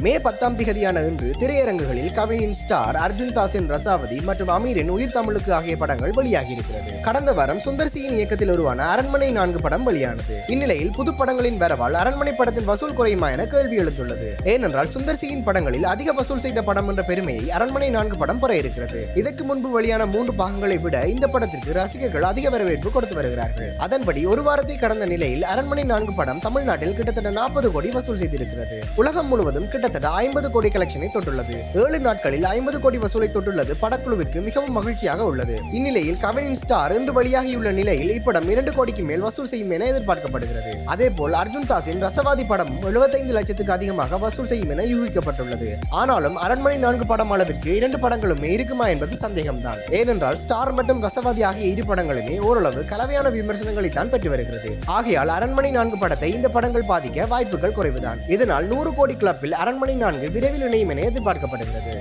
மே 10 இன்று திரையரங்குகளில் கவினின் ஸ்டார், அர்ஜுன் தாஸின் ரசாவதி மற்றும் அமீரின் உயிர் தமிழுக்கு ஆகிய படங்கள் வெளியாகி இருக்கிறது. கடந்த வாரம் சுந்தர் சியின் இயக்கத்தில் உருவான அரண்மனை 4 படம் வெளியானது. இந்நிலையில் புது படங்களின் வரவால் அரண்மனை படத்தின் வசூல் குறையுமா என கேள்வி எழுந்துள்ளது. ஏனென்றால் சுந்தர் சியின் படங்களில் அதிக வசூல் செய்த படம் என்ற பெருமையை அரண்மனை 4 படம் பெற இருக்கிறது. இதற்கு முன்பு வெளியான 3 பாகங்களை விட இந்த படத்திற்கு ரசிகர்கள் அதிக வரவேற்பு கொடுத்து வருகிறார்கள். அதன்படி ஒரு வாரத்தை கடந்த நிலையில் அரண்மனை 4 படம் தமிழ்நாட்டில் கிட்டத்தட்ட 40 கோடி வசூல் செய்திருக்கிறது. உலகம் முழுவதும் கிட்டத்தட்ட 50 கோடி கலெக்ஷனை தொட்டுள்ளது. 7 நாட்களில் 50 கோடி வசூலை தொட்டுள்ளது படக்குழுவிற்கு மிகவும் மகிழ்ச்சியாக உள்ளது. இந்நிலையில் கவினின் ஸ்டார் இன்று வெளியாகியுள்ள நிலையில் இப்படம் 2 கோடிக்கு மேல் வசூல் செய்யும் என எதிர்பார்க்கப்படுகிறது. அதேபோல் அர்ஜுன் தாஸின் ரசவாதி படமும் 75 லட்சத்துக்கு அதிகமாக வசூல் செய்யும் என யூகிக்கப்பட்டுள்ளது. ஆனாலும் அரண்மனை 4 படம் அளவிற்கு 2 படங்களுமே இருக்குமா என்பது சந்தேகம்தான். ஏனென்றால் ஸ்டார் மற்றும் ரசவாதி ஆகிய 2 படங்களுமே ஓரளவு கலவையான விமர்சனங்களை தான் பெற்று வருகிறது. ஆகையால் அரண்மனை 4 படத்தை இந்த படங்கள் பாதிக்க வாய்ப்புகள் குறைவுதான். இதனால் 100 கோடி கிளப்பில் அரண்மனை 4 விரைவில் இணையும் என எதிர்பார்க்கப்படுகிறது.